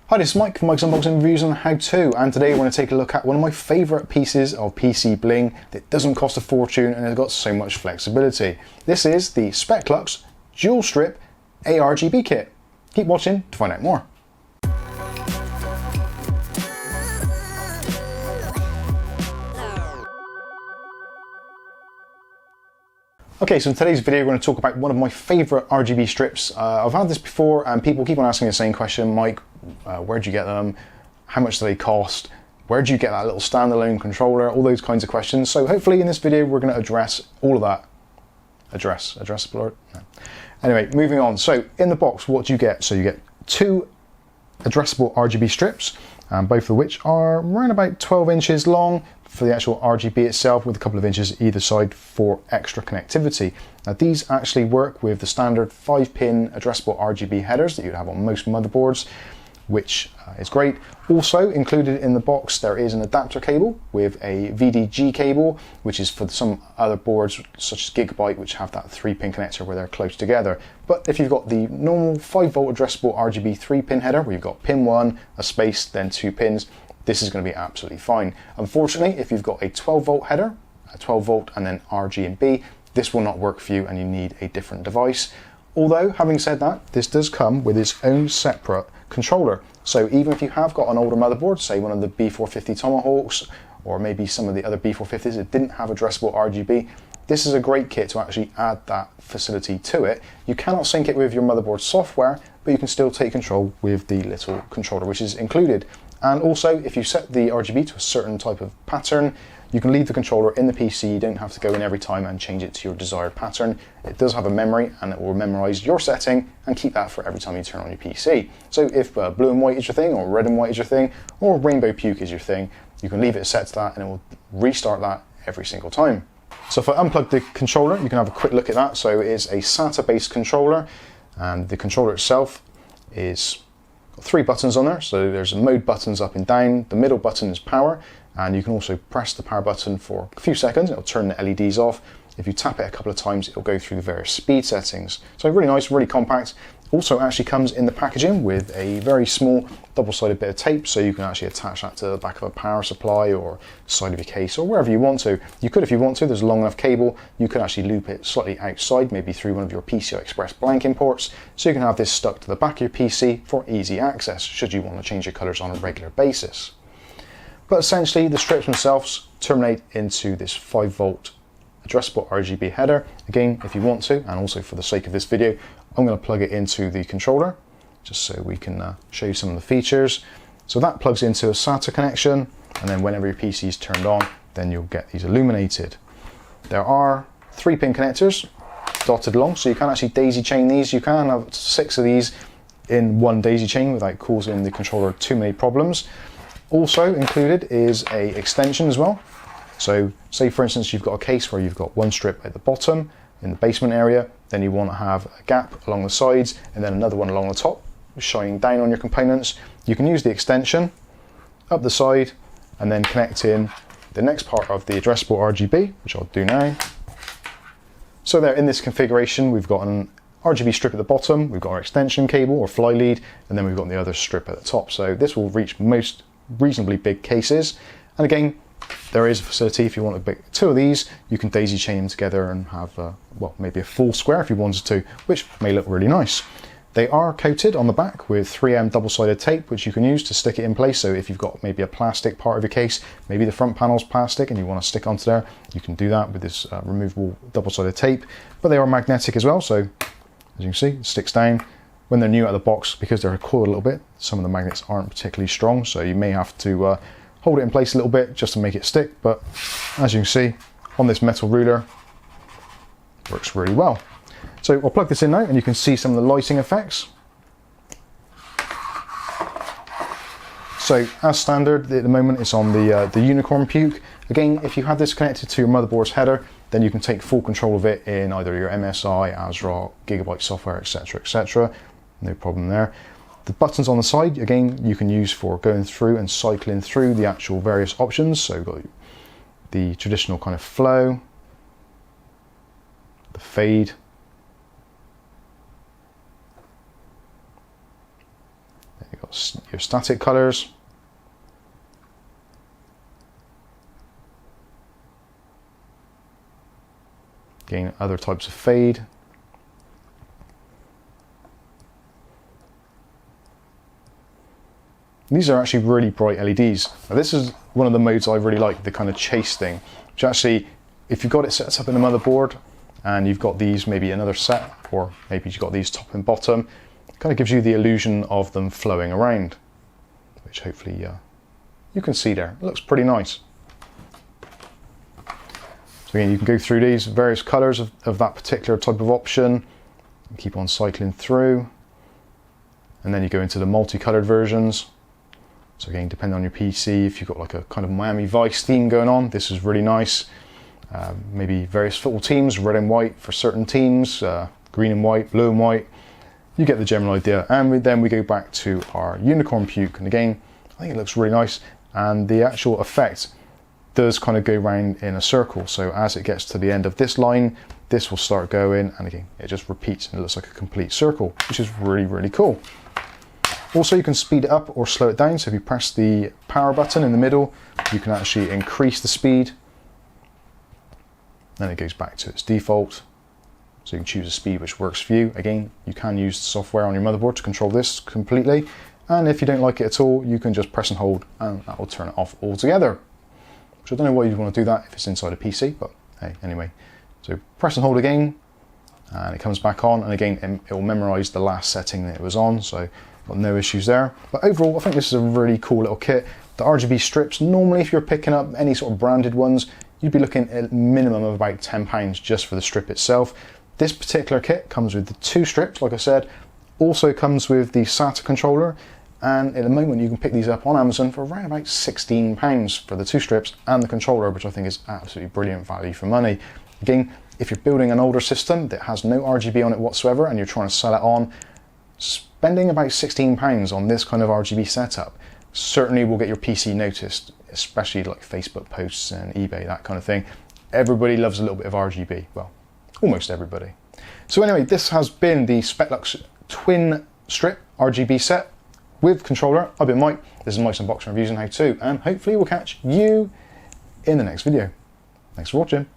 Hi, this is Mike from Mike's Unboxing Reviews and How To, and today we're going to take a look at one of my favourite pieces of PC bling that doesn't cost a fortune and has got so much flexibility. This is the Speclux Dual Strip ARGB kit. Keep watching to find out more. Okay, so in today's video we're going to talk about one of my favourite RGB strips. I've had this before and people keep on asking the same question, Mike, where'd you get them? How much do they cost? Where'd you get that little standalone controller? All those kinds of questions. So hopefully in this video we're going to address all of that. Addressable? No. Anyway, moving on. So in the box, what do you get? So you get two addressable RGB strips, both of which are around about 12 inches long for the actual RGB itself, with a couple of inches either side for extra connectivity. Now these actually work with the standard 5-pin addressable RGB headers that you'd have on most motherboards, which is great. Also included in the box there is an adapter cable with a VDG cable, which is for some other boards such as Gigabyte, which have that 3-pin connector where they're close together. But if you've got the normal 5-volt addressable RGB 3-pin header where you've got pin 1, a space, then 2 pins, this is going to be absolutely fine. Unfortunately, if you've got a 12-volt header, a 12-volt and then RGB, this will not work for you and you need a different device. Although, having said that, this does come with its own separate controller. So even if you have got an older motherboard, say one of the B450 Tomahawks, or maybe some of the other B450s that didn't have addressable RGB, this is a great kit to actually add that facility to it. You cannot sync it with your motherboard software, but you can still take control with the little controller which is included. And also, if you set the RGB to a certain type of pattern, you can leave the controller in the PC. You don't have to go in every time and change it to your desired pattern. It does have a memory and it will memorize your setting and keep that for every time you turn on your PC. So if blue and white is your thing, or red and white is your thing, or rainbow puke is your thing, you can leave it set to that and it will restart that every single time. So if I unplug the controller, you can have a quick look at that. So it is a SATA based controller, and the controller itself is 3 buttons on there. So there's mode buttons up and down. The middle button is power, and you can also press the power button for a few seconds. It'll turn the LEDs off. If you tap it a couple of times, it'll go through the various speed settings. So really nice, really compact. Also actually comes in the packaging with a very small double-sided bit of tape, so you can actually attach that to the back of a power supply or side of your case or wherever you want to. You could if you want to. There's a long enough cable. You could actually loop it slightly outside, maybe through one of your PCI Express blanking ports, so you can have this stuck to the back of your PC for easy access should you want to change your colors on a regular basis. But essentially the strips themselves terminate into this 5-volt addressable RGB header. Again, if you want to, and also for the sake of this video, I'm going to plug it into the controller just so we can show you some of the features. So that plugs into a SATA connection, and then whenever your PC is turned on, then you'll get these illuminated. There are 3-pin connectors dotted along, so you can actually daisy chain these. You can have 6 of these in one daisy chain without causing the controller too many problems. Also included is a extension as well. So say for instance you've got a case where you've got one strip at the bottom in the basement area, then you want to have a gap along the sides and then another one along the top shining down on your components. You can use the extension up the side and then connect in the next part of the addressable RGB, which I'll do now. So there, in this configuration we've got an RGB strip at the bottom, we've got our extension cable or fly lead, and then we've got the other strip at the top. So this will reach most reasonably big cases. And again, there is a facility if you want to pick 2 of these, you can daisy chain them together and have well, maybe a full square if you wanted to, which may look really nice. They are coated on the back with 3M double-sided tape, which you can use to stick it in place. So if you've got maybe a plastic part of your case, maybe the front panel's plastic and you want to stick onto there, you can do that with this removable double-sided tape. But they are magnetic as well, so as you can see, it sticks down. When they're new out of the box, because they're coiled a little bit, some of the magnets aren't particularly strong, so you may have to hold it in place a little bit just to make it stick. But as you can see on this metal ruler, it works really well. So I'll plug this in now and you can see some of the lighting effects. So as standard at the moment it's on the unicorn puke. Again, if you have this connected to your motherboard's header, then you can take full control of it in either your MSI, ASRock, Gigabyte software, etc, etc. No problem there. The buttons on the side, again, you can use for going through and cycling through the actual various options. So you've got the traditional kind of flow, the fade, there you go, got your static colors. Again, other types of fade. These are actually really bright LEDs. Now, this is one of the modes I really like, the kind of chase thing, which actually, if you've got it set up in a motherboard and you've got these maybe another set, or maybe you've got these top and bottom, it kind of gives you the illusion of them flowing around, which hopefully you can see there. It looks pretty nice. So again, you can go through these various colors of that particular type of option, and keep on cycling through, and then you go into the multicolored versions. So again, depending on your PC, if you've got like a kind of Miami Vice theme going on, this is really nice. Maybe various football teams, red and white for certain teams, green and white, blue and white. You get the general idea. And then we go back to our unicorn puke. And again, I think it looks really nice. And the actual effect does kind of go round in a circle. So as it gets to the end of this line, this will start going. And again, it just repeats and it looks like a complete circle, which is really, really cool. Also, you can speed it up or slow it down. So if you press the power button in the middle, you can actually increase the speed. Then it goes back to its default. So you can choose a speed which works for you. Again, you can use the software on your motherboard to control this completely. And if you don't like it at all, you can just press and hold and that will turn it off altogether. Which I don't know why you'd want to do that if it's inside a PC, but hey, anyway. So press and hold again, and it comes back on. And again, it will memorize the last setting that it was on. So got no issues there. But overall, I think this is a really cool little kit. The RGB strips, normally if you're picking up any sort of branded ones, you'd be looking at a minimum of about £10 just for the strip itself. This particular kit comes with the 2 strips, like I said, also comes with the SATA controller, and at the moment you can pick these up on Amazon for around about £16 for the 2 strips and the controller, which I think is absolutely brilliant value for money. Again, if you're building an older system that has no RGB on it whatsoever and you're trying to sell it on, spending about £16 on this kind of RGB setup certainly will get your PC noticed, especially like Facebook posts and eBay, that kind of thing. Everybody loves a little bit of RGB. Well, almost everybody. So anyway, this has been the Speclux twin strip RGB set with controller. I've been Mike. This is Mike's Unboxing Reviews and How To, and hopefully we'll catch you in the next video. Thanks for watching.